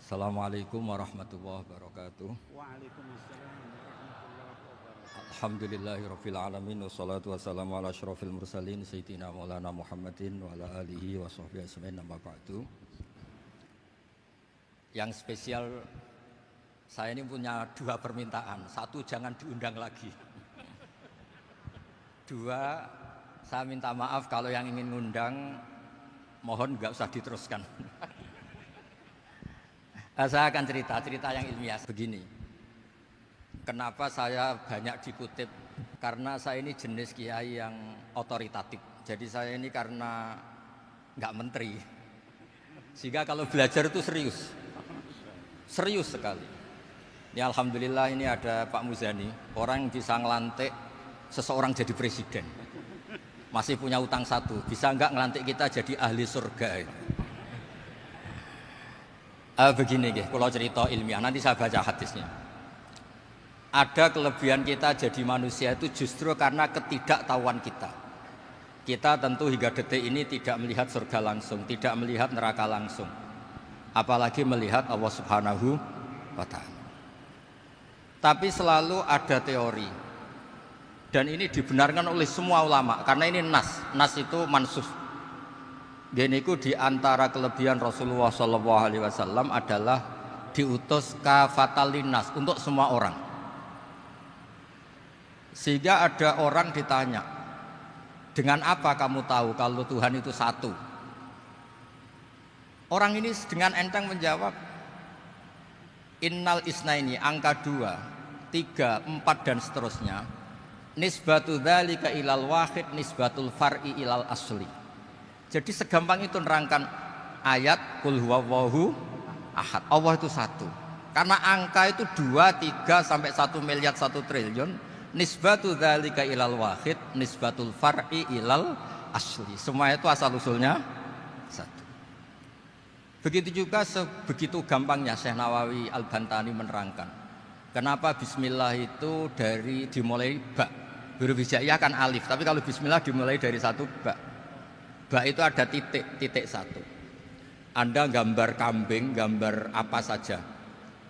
Assalamualaikum warahmatullahi wabarakatuh. Waalaikumsalam warahmatullahi wabarakatuh. Alhamdulillahirabbil alamin wassalatu wassalamu ala asyrofil mursalin sayyidina Maulana Muhammadin wa ala alihi wa sahbihi ajmain amma ba'du. Yang spesial saya ini punya dua permintaan. Satu, jangan diundang lagi. Dua, saya minta maaf kalau yang ingin ngundang mohon nggak usah diteruskan. Saya akan cerita yang ilmiah begini. Kenapa saya banyak dikutip? Karena saya ini jenis kiai yang otoritatif. Jadi saya ini karena nggak menteri, sehingga kalau belajar itu serius sekali. Ini alhamdulillah ini ada Pak Muzani, orang yang bisa ngelantik seseorang jadi presiden. Masih punya utang satu, bisa nggak ngelantik kita jadi ahli surga? Begini kalau cerita ilmiah, nanti saya baca hadisnya. Ada kelebihan kita jadi manusia itu justru karena ketidaktahuan kita. Kita tentu hingga detik ini tidak melihat surga langsung, tidak melihat neraka langsung, apalagi melihat Allah Subhanahu wa Ta'ala. Tapi selalu ada teori, dan ini dibenarkan oleh semua ulama, karena ini nas itu mansus. Geniku di antara kelebihan Rasulullah SAW adalah diutus kafatan linnas untuk semua orang. Sehingga ada orang ditanya, dengan apa kamu tahu kalau Tuhan itu satu? Orang ini dengan enteng menjawab, innal isnaini, angka 2, 3, 4 dan seterusnya. Nisbatu dzalika ilal wahid nisbatul far'i ilal asli. Jadi segampang itu nerangkan ayat qul huwallahu ahad. Allah itu satu. Karena angka itu 2, 3 sampai 1 miliar 1 triliun. Nisbatu dzalika ilal wahid nisbatul far'i ilal asli. Semua itu asal usulnya satu. Begitu juga sebegitu gampangnya Syekh Nawawi Al-Bantani menerangkan. Kenapa bismillah itu dimulai ba. Huruf hijaiyah kan alif, tapi kalau bismillah dimulai dari satu ba. Ba itu ada titik satu. Anda gambar kambing, gambar apa saja,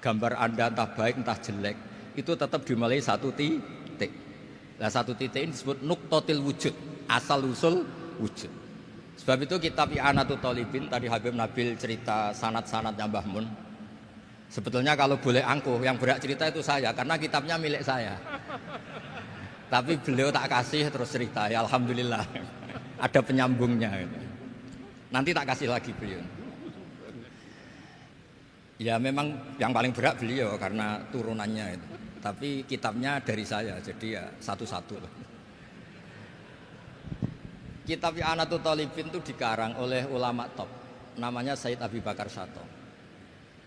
gambar Anda entah baik entah jelek, itu tetap dimulai satu titik. Nah satu titik ini disebut nuqtatil wujud, asal usul wujud. Sebab itu kitab I'anatul Thalibin, tadi Habib Nabil cerita sanad-sanadnya Mbah Mun. Sebetulnya kalau boleh angkuh, yang berhak cerita itu saya, karena kitabnya milik saya. Tapi beliau tak kasih terus cerita, ya alhamdulillah. Ada penyambungnya gitu. Nanti tak kasih lagi beliau. Ya memang yang paling berat beliau karena turunannya itu. Tapi kitabnya dari saya, jadi ya satu-satu. Kitab I'anatul Thalibin itu dikarang oleh ulama top, namanya Sayyid Abi Bakar Syato.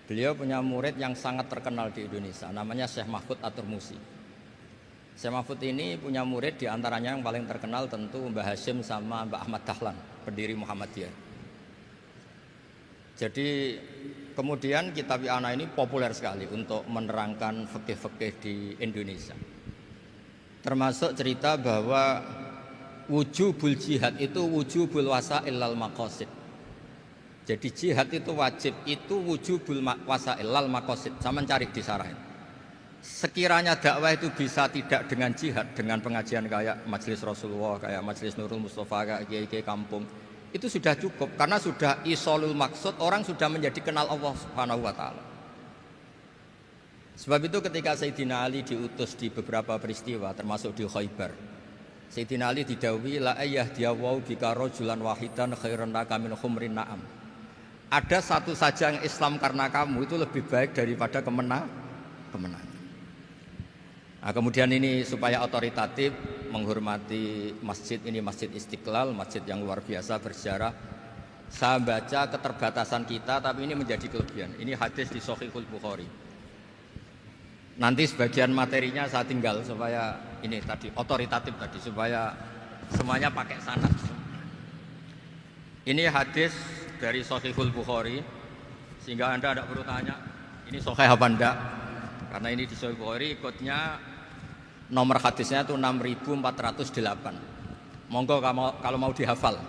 Beliau punya murid yang sangat terkenal di Indonesia, namanya Syekh Mahfud At-Turmusi. Syekh Mahfud ini punya murid, diantaranya yang paling terkenal tentu Mbah Hashim sama Mbah Ahmad Dahlan, pendiri Muhammadiyah. Jadi kemudian kitab I'anah ini populer sekali untuk menerangkan fikih-fikih di Indonesia. Termasuk cerita bahwa wujubul jihad itu wujubul wasail lal maqasid. Jadi jihad itu wajib, itu wujubul wasail lal maqasid. Sama cari di sarah. Sekiranya dakwah itu bisa tidak dengan jihad, dengan pengajian kayak Majelis Rasulullah, kayak Majelis Nurul Mustafa, kayak kiai-kiai kampung, itu sudah cukup karena sudah isolul maksud, orang sudah menjadi kenal Allah Subhanahu wa Ta'ala. Sebab itu ketika Sayyidina Ali diutus di beberapa peristiwa termasuk di Khaybar, Sayyidina Ali didhawuhi la ayyahdiyallahu bika rajulan wahidan khairan laka min humrin na'am. Ada satu saja yang Islam karena kamu itu lebih baik daripada kemenangan. Nah, kemudian ini supaya otoritatif menghormati masjid ini, Masjid Istiqlal, masjid yang luar biasa bersejarah. Saya baca keterbatasan kita, tapi ini menjadi kelebihan. Ini hadis di Shahihul Bukhari. Nanti sebagian materinya saya tinggal supaya ini tadi otoritatif tadi, supaya semuanya pakai sanad. Ini hadis dari Shahihul Bukhari, sehingga Anda tidak perlu tanya ini sahih apa enggak, karena ini di Shahihul Bukhari ikutnya. Nomor hadisnya itu 6408. Monggo kalau mau dihafal.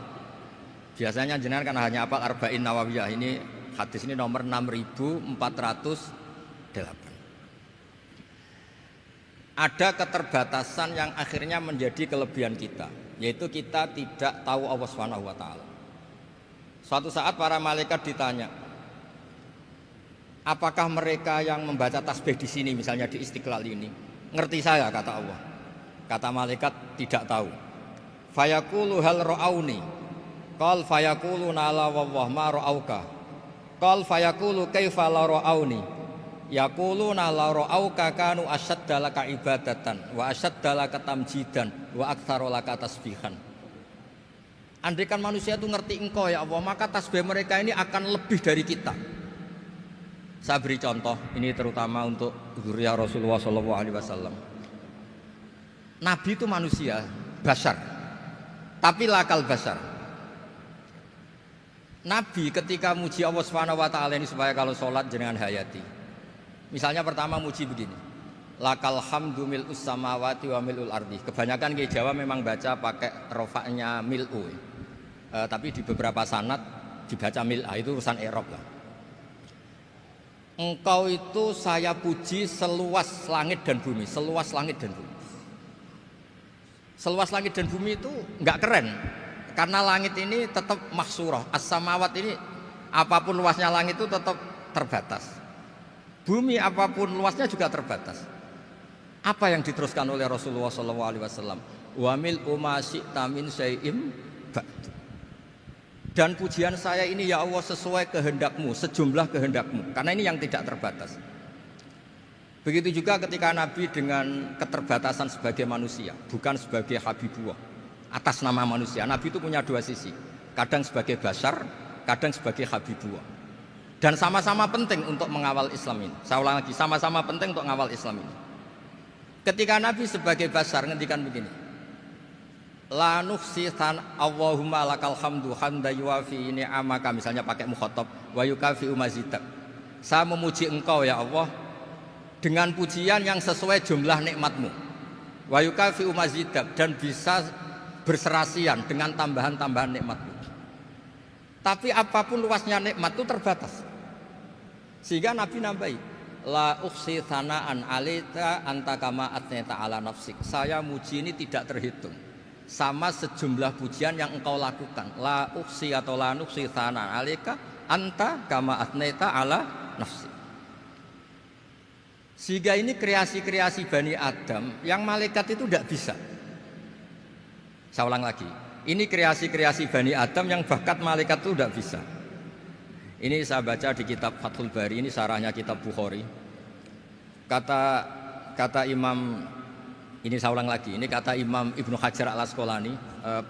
Biasanya jenengan kan hanya hafal Arba'in Nawawiyah, ini hadis ini nomor 6408. Ada keterbatasan yang akhirnya menjadi kelebihan kita, yaitu kita tidak tahu Allah Subhanahu wa taala. Suatu saat para malaikat ditanya, apakah mereka yang membaca tasbih di sini, misalnya di Istiqlal ini, ngerti saya, kata Allah. Kata malaikat, tidak tahu. Fayaqulu hal ra'auni. Qal fayaqulu la wallah ma ra'auka. Qal fayaqulu kaifa la ra'auni. Yaquluna la ra'auka kanu asyadda laka ibadatan wa asyadda laka tamjidan wa aktsara laka tasbihan. Andaikan manusia itu ngerti engkau ya Allah, maka tasbih mereka ini akan lebih dari kita. Saya beri contoh, ini terutama untuk zuriyah Rasulullah SAW. Nabi itu manusia, basar, tapi lakal basar. Nabi ketika muji Allah SWT ini supaya kalau sholat jenengan hayati. Misalnya pertama muji begini, lakal hamdu mil'us samawati wa mil'ul ardi. Kebanyakan di Jawa memang baca pakai rofaknya mil'u, tapi di beberapa sanad dibaca mil'a, itu urusan i'rab lah. Engkau itu saya puji seluas langit dan bumi, seluas langit dan bumi. Seluas langit dan bumi itu enggak keren, karena langit ini tetap mahsurah, as-samawat ini apapun luasnya langit itu tetap terbatas. Bumi apapun luasnya juga terbatas. Apa yang diteruskan oleh Rasulullah SAW? Wa mil'u ma syi'ta min syai'im ba'du. Dan pujian saya ini ya Allah sesuai kehendakmu, sejumlah kehendakmu. Karena ini yang tidak terbatas. Begitu juga ketika Nabi dengan keterbatasan sebagai manusia, bukan sebagai Habibullah, atas nama manusia. Nabi itu punya dua sisi, kadang sebagai basar, kadang sebagai Habibullah. Dan sama-sama penting untuk mengawal Islam ini. Saya ulang lagi, sama-sama penting untuk mengawal Islam ini. Ketika Nabi sebagai basar ngendikan begini, la nuhsi Allahumma lakal hamdu hamda yuwafi ni'amaka, misalnya pakai mukhatab, wa yukafi umazidak. Saya memuji engkau ya Allah dengan pujian yang sesuai jumlah nikmatmu. Wa yukafi umazidak, dan bisa berserasian dengan tambahan-tambahan nikmatmu. Tapi apapun luasnya nikmat itu terbatas. Sehingga Nabi nambahi, la ukhsi thana'an 'alaika anta kama athnayta 'ala nafsik. Saya muji ini tidak terhitung, sama sejumlah pujian yang engkau lakukan. La ukhsi atau la nukhsi thana'an 'alaika anta kama athnayta 'ala nafsik. Sehingga ini kreasi-kreasi Bani Adam yang malaikat itu tidak bisa. Saya ulang lagi, ini kreasi-kreasi Bani Adam yang bakat malaikat itu tidak bisa. Ini saya baca di kitab Fathul Bari, ini sarahnya kitab Bukhari. Kata Imam, ini saya ulang lagi, ini kata Imam Ibnu Hajar al-Asqalani,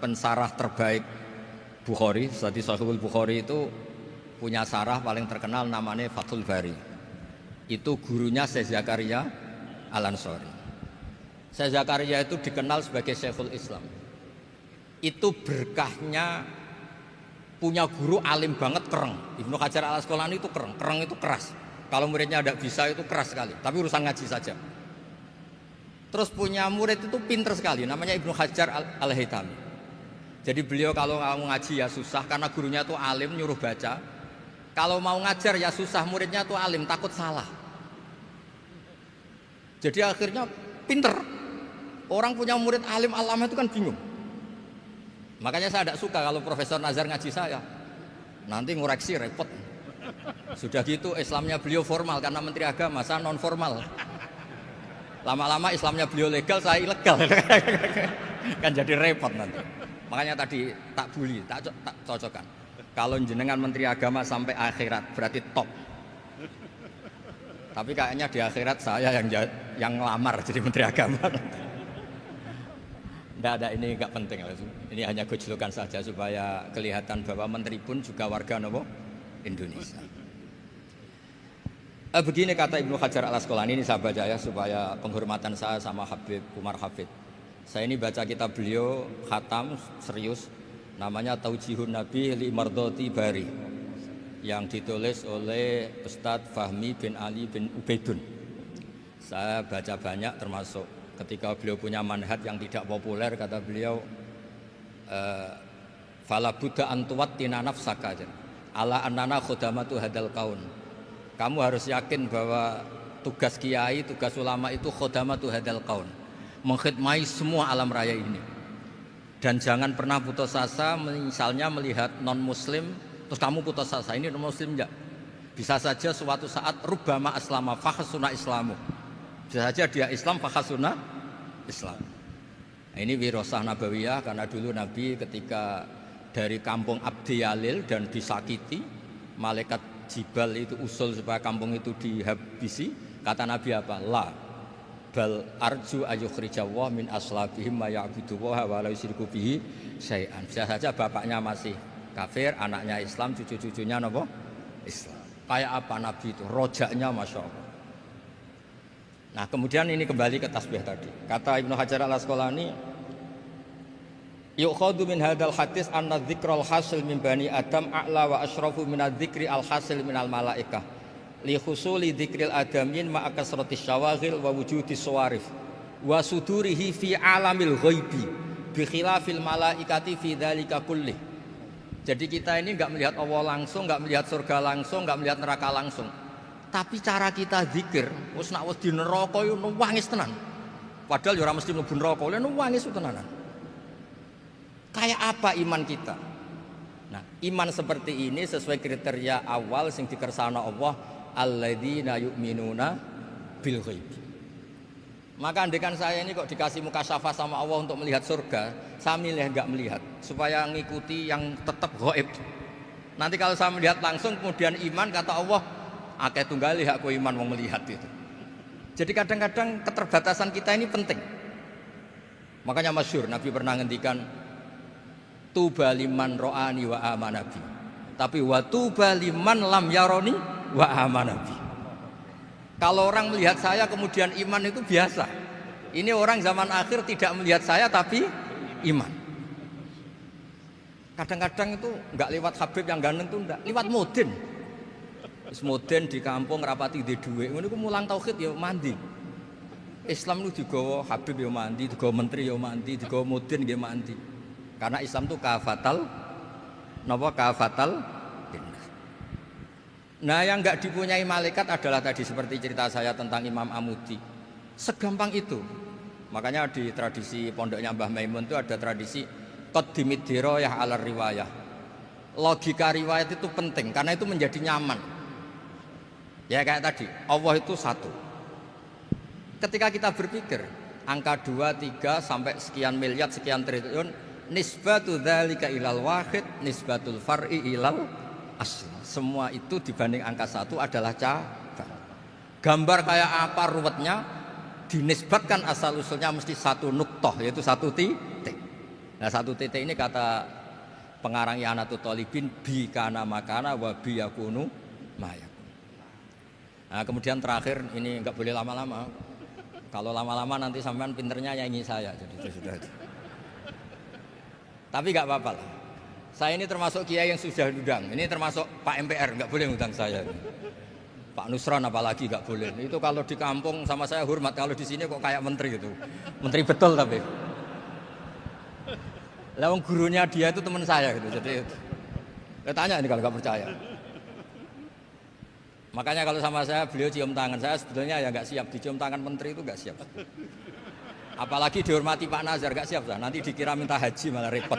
pensarah terbaik Bukhari. Jadi Sahihul Bukhari itu punya sarah paling terkenal namanya Fathul Bari. Itu gurunya Syekh Zakaria Al-Ansari. Syekh Zakaria itu dikenal sebagai Syekhul Islam. Itu berkahnya punya guru alim banget, kereng. Ibnu Hajar al-Asqalani itu kereng itu keras. Kalau muridnya tidak bisa itu keras sekali, tapi urusan ngaji saja. Terus punya murid itu pinter sekali, namanya Ibnu Hajar al-Haytami. Jadi beliau kalau mau ngaji ya susah, karena gurunya itu alim, nyuruh baca. Kalau mau ngajar ya susah, muridnya itu alim, takut salah. Jadi akhirnya pinter. Orang punya murid alim alama itu kan bingung. Makanya saya tidak suka kalau Profesor Nazar ngaji saya, nanti ngoreksi repot. Sudah gitu Islamnya beliau formal karena Menteri Agama, saya non formal. Lama-lama Islamnya beliau legal, saya ilegal. Kan jadi repot nanti. Makanya tadi tak bully, tak cocokkan. Kalau jenengan Menteri Agama sampai akhirat berarti top. Tapi kayaknya di akhirat saya yang ngelamar jadi Menteri Agama. Tidak ada, ini nggak penting. Ini hanya gojlokan saja supaya kelihatan bahwa menteri pun juga warga Indonesia. Begini kata Ibnu Hajar al-Asqalani, ini saya baca ya supaya penghormatan saya sama Habib Umar Hafid. Saya ini baca kitab beliau khatam serius, namanya Taujihun Nabi li Mardhati Bari, yang ditulis oleh Ustadz Fahmi bin Ali bin Ubaidun. Saya baca banyak, termasuk ketika beliau punya manhaj yang tidak populer, kata beliau fala budda antuwat tina nafsaka, ala annana khodamatu hadal kaun. Kamu harus yakin bahwa tugas kiai, tugas ulama itu khodamatu hadal kaun, mengkhidmati semua alam raya ini. Dan jangan pernah putus asa, misalnya melihat non muslim terus kamu putus asa, ini non muslim enggak. Bisa saja suatu saat rubbama aslama fakhasuna islamu. Bisa saja dia Islam fakhasuna Islam. Nah, ini wirasah nabawiyah, karena dulu Nabi ketika dari kampung Abdi Yalil dan disakiti, malaikat Jibal itu usul supaya kampung itu dihabisi. Kata Nabi apa? La bal arju ayukhrijawah min aslabihim ma ya'budu wa la yusyriku bihi syai'an. Bisa saja bapaknya masih kafir, anaknya Islam, cucu-cucunya napa? Islam. Kayak apa Nabi itu? Rojaknya Masya Allah. Nah kemudian ini kembali ke tasbih tadi. Kata Ibnu Hajar al-Asqalani, yukhadu min hadal hadis anna dzikral hasil min bani Adam a'la wa asyrafu min adzikri al hasil min al malaikah li husuli dzikril adamin ma'a kasratis syawaghil wa wujudis sawarif wa sudurihi fi alamil ghaibi bi khilafil malaikati fi dzalika kullih. Jadi kita ini enggak melihat Allah langsung, enggak melihat surga langsung, enggak melihat neraka langsung. Tapi cara kita zikir, wis nek wis di neraka yo nangis tenan. Padahal yo ora mesti mlebu neraka, lha nangis tenanan. Kayak apa iman kita? Nah, iman seperti ini sesuai kriteria awal sing dikersana Allah, alladzina yu'minuna bil ghaib. Maka andekan saya ini kok dikasih mukasyafah sama Allah untuk melihat surga, saya milih enggak melihat supaya ngikuti yang tetap ghaib. Nanti kalau saya melihat langsung kemudian iman, kata Allah, akeh tunggali aku iman mau melihat itu. Jadi kadang-kadang keterbatasan kita ini penting. Makanya masyhur Nabi pernah ngendikan tuba liman ro'ani wa amanabi, tapi wa tuba liman lam yaroni wa amanabi. Kalau orang melihat saya kemudian iman itu biasa. Ini orang zaman akhir tidak melihat saya tapi iman. Kadang-kadang itu enggak lewat Habib yang ganteng itu enggak, lewat Mudin. Wis Mudin di kampung rapati di dhuwit, ngono iku mulang tauhid ya mandi. Islam itu digawa Habib ya mandi, digawa menteri ya mandi, digawa Mudin ya mandi. Karena Islam itu kafatal napa kafatal dinnas. Nah yang enggak dipunyai malaikat adalah tadi seperti cerita saya tentang Imam Amudi. Segampang itu. Makanya di tradisi pondoknya Mbah Maimun itu ada tradisi qaddimid dirayah ala riwayah. Logika riwayat itu penting karena itu menjadi nyaman. Ya kayak tadi, Allah itu satu. Ketika kita berpikir angka 2, 3 sampai sekian miliar, sekian triliun, nisbatu dzalika ilal wahid, nisbatul far'i ilal asli. Semua itu dibanding angka 1 adalah cabang. Gambar kayak apa ruwetnya, dinisbatkan asal usulnya mesti satu nuktoh, yaitu satu titik. Nah satu titik ini kata pengarang I'anatul Thalibin, bi kana makana wa bi yakunu maya. Nah kemudian terakhir ini enggak boleh lama-lama. Kalau lama-lama nanti sampean pinternya nyanyi saya, jadi itu sudah. Tapi enggak apa-apa lah. Saya ini termasuk kiai yang sudah diundang. Ini termasuk Pak MPR, enggak boleh ngundang saya. Pak Nusron apalagi enggak boleh. Itu kalau di kampung sama saya hormat, kalau di sini kok kayak menteri gitu. Menteri betul tapi. Lah gurunya dia itu teman saya gitu. Jadi tanya ini kalau enggak percaya. Makanya kalau sama saya beliau cium tangan, saya sebetulnya ya nggak siap dicium tangan menteri itu nggak siap. Apalagi dihormati Pak Nazar nggak siap lah. Nanti dikira minta haji malah repot.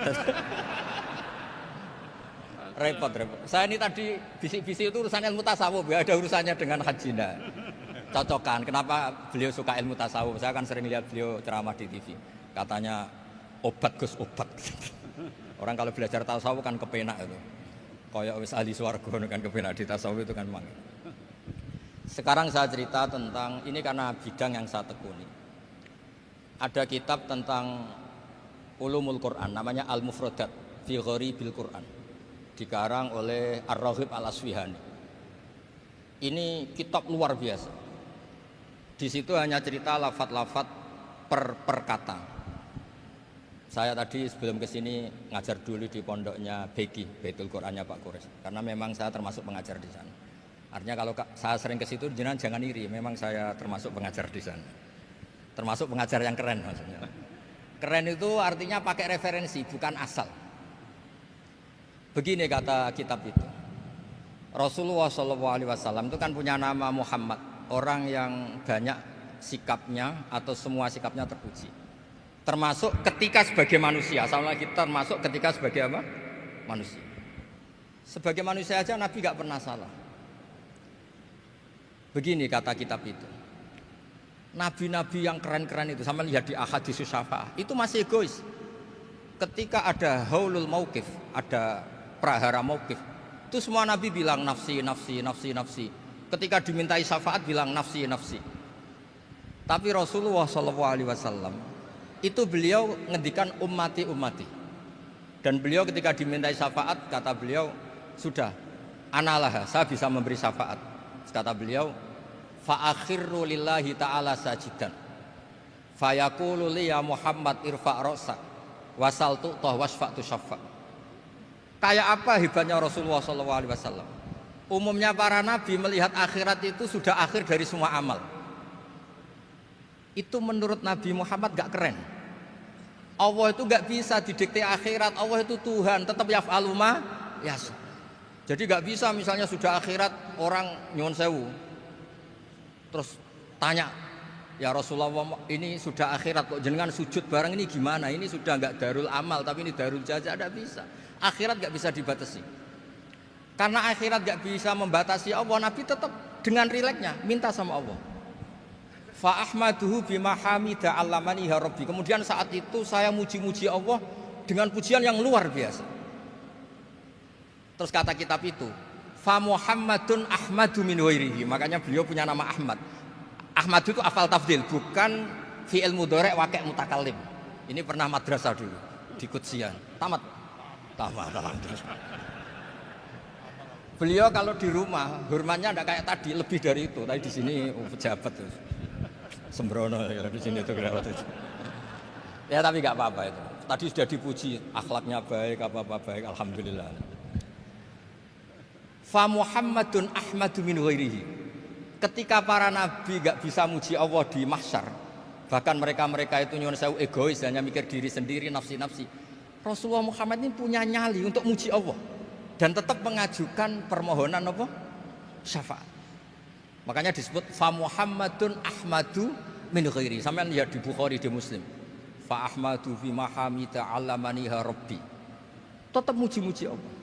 repot. Saya ini tadi bisik-bisik itu urusan ilmu tasawuf, ya ada urusannya dengan haji nah. Cocokan. Kenapa beliau suka ilmu tasawuf? Saya kan sering lihat beliau ceramah di TV. Katanya obat Gus obat. Orang kalau belajar tasawuf kan kepenak itu. Kayak wis ahli swarga kan kepenak di tasawuf itu kan memang. Sekarang saya cerita tentang ini karena bidang yang saya tekuni. Ada kitab tentang ulumul Quran namanya Al-Mufradat fi Gharibil Quran. Dikarang oleh Ar-Raghib Al-Asfihani. Ini kitab luar biasa. Di situ hanya cerita lafaz-lafaz per kata. Saya tadi sebelum ke sini ngajar dulu di pondoknya Beki, Baitul Qurannya Pak Kures. Karena memang saya termasuk pengajar di sana. Artinya kalau saya sering ke situ jangan iri, memang saya termasuk pengajar di sana. Termasuk pengajar yang keren maksudnya. Keren itu artinya pakai referensi, bukan asal. Begini kata kitab itu. Rasulullah SAW itu kan punya nama Muhammad, orang yang banyak sikapnya atau semua sikapnya terpuji. Termasuk ketika sebagai manusia, sama lagi termasuk ketika sebagai apa? Manusia. Sebagai manusia aja Nabi gak pernah salah. Begini kata kitab itu. Nabi-nabi yang keren-keren itu, sama lihat di Ahadits Syafa'ah, itu masih egois. Ketika ada haulul mauqif, ada prahara mauqif, itu semua Nabi bilang nafsi, nafsi, nafsi, nafsi. Ketika dimintai syafaat bilang nafsi, nafsi. Tapi Rasulullah SAW itu beliau ngendikan ummati, ummati. Dan beliau ketika dimintai syafaat kata beliau, sudah, analah, saya bisa memberi syafaat. Kata beliau, fa'akhirru lillahi ta'ala sajidan fayaqulu li ya Muhammad irfa' ra'sak wasal tu'tah wasfa'tu syafa'. Kayak apa hebatnya Rasulullah SAW? Umumnya para nabi melihat akhirat itu sudah akhir dari semua amal. Itu menurut Nabi Muhammad gak keren. Allah itu gak bisa didikte akhirat. Allah itu Tuhan, tetap yaf'alu ma yasha. Jadi gak bisa misalnya sudah akhirat orang nyuwun sewu terus tanya, ya Rasulullah ini sudah akhirat kok jenengan sujud bareng ini gimana? Ini sudah gak darul amal tapi ini darul jaza. Gak bisa. Akhirat gak bisa dibatasi. Karena akhirat gak bisa membatasi Allah, Nabi tetap dengan rileksnya minta sama Allah. Fa ahmaduhu bima hamida 'allamani ya rabbi. Kemudian saat itu saya muji-muji Allah dengan pujian yang luar biasa. Terus kata kitab itu, fa Muhammadun ahmadu min ghairihi. Makanya beliau punya nama Ahmad. Ahmad itu afal tafdil, bukan fi'il mudhari' waqi' mutakallim. Ini pernah madrasah dulu di Qudsiyah. Tamat alhamdulillah. Beliau kalau di rumah hormatnya enggak kayak tadi, lebih dari itu. Tadi di sini pejabat tuh. Sembrono ya di sini tuh kelewat itu. Ya tapi enggak apa-apa itu. Tadi sudah dipuji, akhlaknya baik, apa-apa baik, alhamdulillah. Fa Muhammadun ahmadu min ghairihi. Ketika para nabi gak bisa muji Allah di mahsyar, bahkan mereka-mereka itu nyuwun sewu egois, hanya mikir diri sendiri, nafsi-nafsi. Rasulullah Muhammad ini punya nyali untuk muji Allah dan tetap mengajukan permohonan apa? Syafaat. Makanya disebut fa Muhammadun ahmadu min ghairihi. Sampeyan lihat di Bukhari, di Muslim. Fa ahmadu fi mahamida 'allamani ya rabbi. Tetap muji-muji Allah.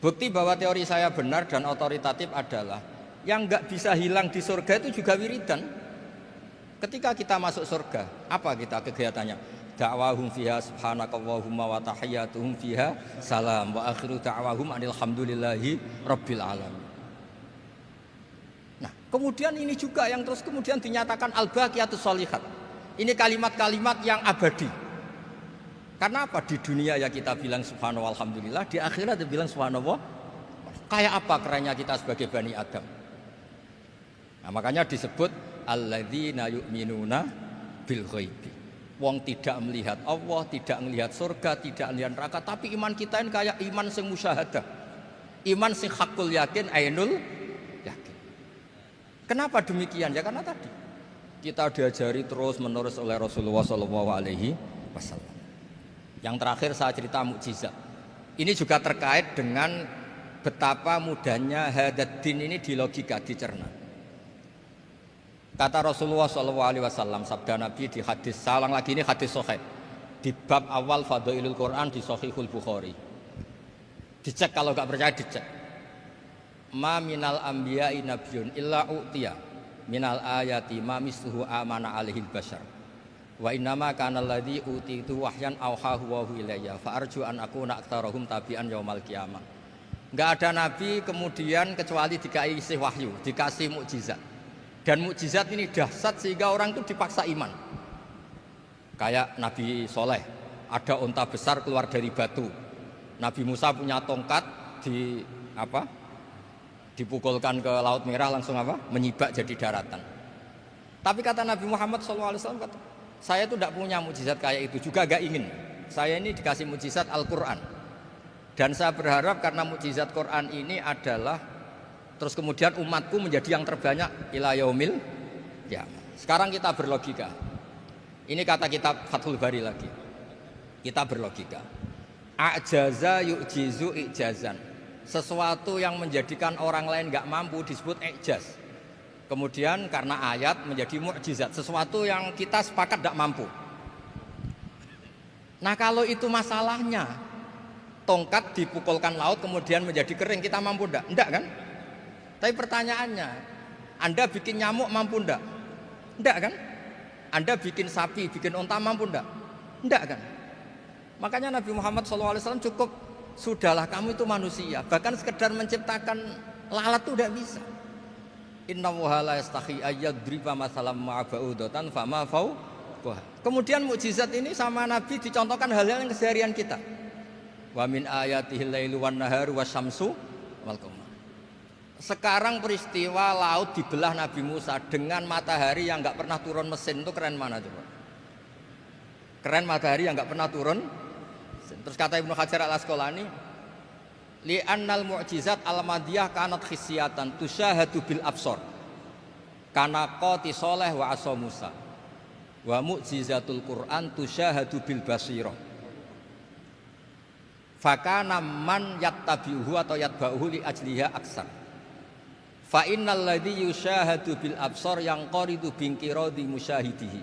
Bukti bahwa teori saya benar dan otoritatif adalah yang nggak bisa hilang di surga itu juga wiridan. Ketika kita masuk surga, apa kita kegiatannya? Da'wahum fiha subhanakallahumma wa tahiyyatuhum fiha salam wa akhiru da'wahum alhamdulillahi rabbil alamin. Nah, kemudian ini juga yang terus kemudian dinyatakan al-baqiyatus sholihat. Ini kalimat-kalimat yang abadi. Karena apa? Di dunia ya kita bilang subhanallah alhamdulillah, di akhirat dia bilang subhanallah. Kayak apa kerennya kita sebagai Bani Adam? Nah, makanya disebut alladzina yu'minuna bil ghaibi. Wong tidak melihat Allah, tidak melihat surga, tidak melihat neraka, tapi iman kita ini kayak iman sing musyahadah. Iman sing hakul yakin, ainul yakin. Kenapa demikian? Ya karena tadi kita diajari terus menerus oleh Rasulullah SAW. Yang terakhir saya cerita mukjizat. Ini juga terkait dengan betapa mudahnya hadad din ini di logika, dicerna. Kata Rasulullah SAW, sabda Nabi di hadis, saya ulang lagi ini hadis sahih, di bab awal Fadailul Quran di Sahihul Bukhari. Dicek kalau nggak percaya dicek. Ma minal anbiya'i nabiyyun illa u'tiya minal ayati ma misluhu amana alaihil bashar. Wa innama kana alladzi utitu wahyan auhahu wa ilayya fa arju an akuna aktsarahum tabi'an yaumal qiyamah. Enggak ada nabi kemudian kecuali dikasih wahyu, dikasih mukjizat. Dan mukjizat ini dahsyat sehingga orang itu dipaksa iman. Kayak Nabi Soleh, ada unta besar keluar dari batu. Nabi Musa punya tongkat dipukulkan ke Laut Merah langsung menyibak jadi daratan. Tapi kata Nabi Muhammad SAW, kata, saya itu tidak punya mukjizat kayak itu, juga gak ingin. Saya ini dikasih mukjizat Al-Quran. Dan saya berharap karena mukjizat Quran ini adalah terus kemudian umatku menjadi yang terbanyak ila yaumil qiyamah. Sekarang kita berlogika. Ini kata kitab Fathul Bari lagi. Kita berlogika. A'jaza yu'jizu i'jazan. Sesuatu yang menjadikan orang lain nggak mampu disebut i'jaz. Kemudian karena ayat menjadi mukjizat, sesuatu yang kita sepakat tidak mampu. Nah kalau itu masalahnya, tongkat dipukulkan laut kemudian menjadi kering, kita mampu enggak? Enggak kan? Tapi pertanyaannya, Anda bikin nyamuk mampu enggak? Enggak kan? Anda bikin sapi, bikin unta mampu enggak? Enggak kan? Makanya Nabi Muhammad SAW cukup, sudahlah kamu itu manusia. Bahkan sekedar menciptakan lalat itu enggak bisa. Inna la yastahi ayyadriba masalam ma'aba'udatan fama fawqaha. Kemudian mukjizat ini sama Nabi dicontohkan hal-hal yang keseharian kita. Wa min ayatihil lailu wan naharu wasyamsu wal qamar. Sekarang peristiwa laut dibelah Nabi Musa dengan matahari yang enggak pernah turun mesin, itu keren mana coba? Keren matahari yang enggak pernah turun. Terus kata Ibnu Hajar al-Asqalani, li'annal mu'jizat al-madiyah kanat khisyatan tusyahadu bil absor kana qati soleh wa asa Musa wa mu'jizatul Qur'an tusyahadu bil basirah fakana man yattabi'uhu atau yatba'uhu li ajliha aksar fa innal ladzi yusyahadu bil absor yang qaridu bingkiradi musyahidihi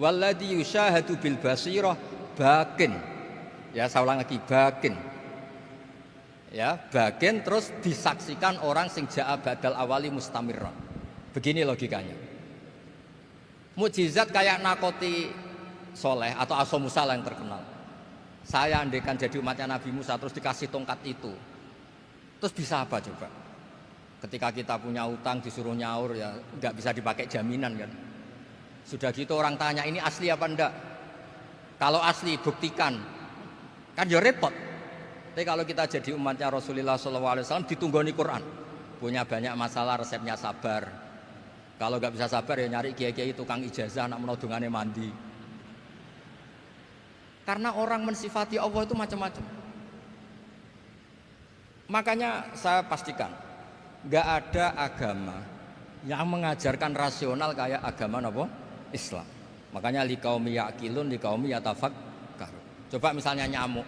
wal ladzi yusyahadu bil basirah bakin, ya saya ulang lagi, bakin, ya bagian terus disaksikan orang sing ja'a badal awali mustamirran. Begini logikanya. Mukjizat kayak nakoti soleh atau Asa Musa yang terkenal. Saya andaikan jadi umatnya Nabi Musa terus dikasih tongkat itu, terus bisa apa coba? Ketika kita punya utang disuruh nyaur, ya nggak bisa dipakai jaminan kan. Sudah gitu orang tanya ini asli apa enggak? Kalau asli buktikan, kan ya repot. Tapi kalau kita jadi umatnya Rasulullah SAW ditunggoni Quran, punya banyak masalah resepnya sabar. Kalau nggak bisa sabar ya nyari kiai-kiai tukang ijazah nak menodongannya mandi. Karena orang mensifati Allah itu macam-macam. Makanya saya pastikan nggak ada agama yang mengajarkan rasional kayak agama apa? Islam. Makanya liqaumi yaqilun liqaumi yatafakkarun. Coba misalnya nyamuk.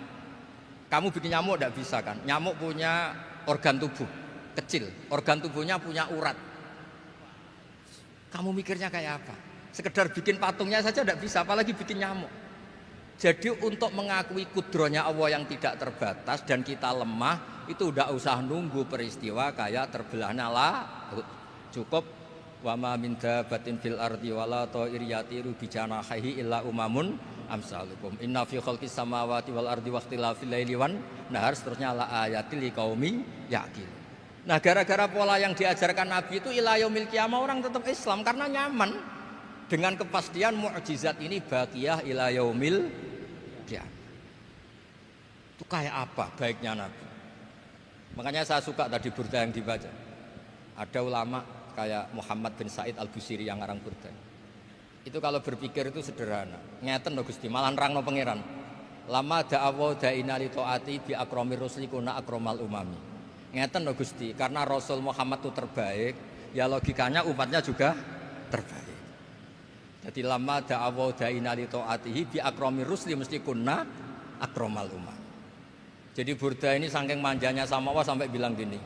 Kamu bikin nyamuk tidak bisa kan? Nyamuk punya organ tubuh kecil, organ tubuhnya punya urat. Kamu mikirnya kayak apa? Sekedar bikin patungnya saja tidak bisa, apalagi bikin nyamuk. Jadi untuk mengakui kudronya Allah yang tidak terbatas dan kita lemah, itu tidak usah nunggu peristiwa kayak terbelahnya laut. Cukup wa ma min dabatin fil ardi wala ta'ir yatiru bi janahihi illa umamun amsalukum inna fi khalqis samawati wal ardi waqtilafil laili wan nahar, seterusnya la ayatil liqaumi yaqil. Nah gara-gara pola yang diajarkan Nabi itu ila yaumil qiyamah orang tetap Islam karena nyaman dengan kepastian mukjizat ini baqiyah ila yaumil qiyamah. Itu kayak apa baiknya Nabi. Makanya saya suka tadi burda yang dibaca. Ada ulama kayak Muhammad bin Said Al-Busiri yang ngarang burda. Itu kalau berpikir itu sederhana. Ngeten lho Gusti, malah nerangno pangeran. Lama da'awa da'ina li ta'ati bi akramir rusli kuna akramal umami. Ngeten lho Gusti, karena Rasul Muhammad itu terbaik, ya logikanya umatnya juga terbaik. Jadi lama da'awa da'ina li ta'atihi bi akramir rusli mesti kuna akramal umami. Jadi burda ini saking manjanya sama Allah sampai bilang gini.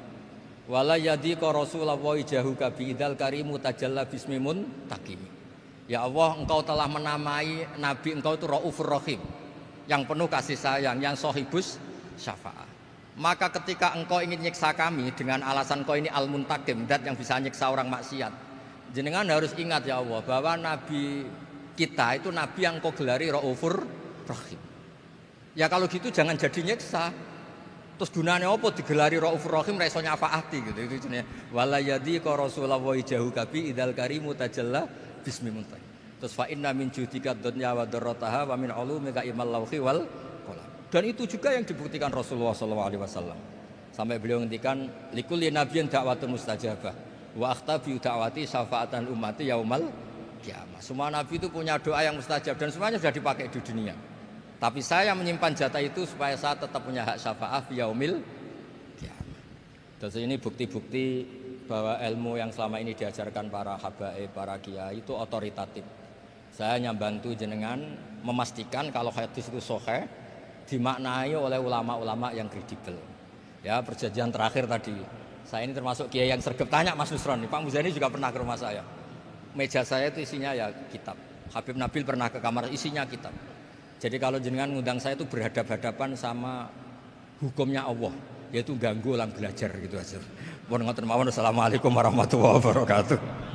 Wala yadhiqa Rasulullah jahuka bi idzal karimu tajalla bismimun takimi. Ya Allah, engkau telah menamai Nabi engkau itu Raufur Rahim, yang penuh kasih sayang, yang sohibus syafa'ah. Maka ketika engkau ingin nyiksa kami dengan alasan engkau ini al-muntakim, dat yang bisa nyiksa orang maksiat, jenengan harus ingat ya Allah bahwa Nabi kita itu Nabi yang engkau gelari Raufur Rahim. Ya kalau gitu jangan jadi nyiksa. Terus gunanya apa digelari Raufur Rahim reso nyafaati gitu. Itu jenenge wala yadhiqa Rasulullah jahuka bi idzal karimu tajalla bismimuntai. Terus fa inna min judika dunya wa darrataha wa min ulumika ilmal lauhi wal qalam. Dan itu juga yang dibuktikan Rasulullah SAW. Sampai beliau ngendikan likulli nabiyyin da'watun mustajabah wa akhtabi da'wati syafaatan ummati yaumal qiyamah. Semua nabi itu punya doa yang mustajab dan semuanya sudah dipakai di dunia. Tapi saya menyimpan jatah itu supaya saya tetap punya hak syafaat fi yaumil qiyamah. Dan ini bukti-bukti bahwa ilmu yang selama ini diajarkan para habaib, para kiai itu otoritatif. Saya hanya bantu jenengan memastikan kalau hadis itu sahih dimaknai oleh ulama-ulama yang kredibel. Ya, perjanjian terakhir tadi. Saya ini termasuk kiai yang sergap, tanya Mas Nusron, Pak Muzani juga pernah ke rumah saya. Meja saya itu isinya ya kitab. Habib Nabil pernah ke kamar, isinya kitab. Jadi kalau jenengan ngundang saya itu berhadap-hadapan sama hukumnya Allah, yaitu ganggu orang belajar gitu aja. Mohon ngoten mawon. Assalamualaikum warahmatullahi wabarakatuh.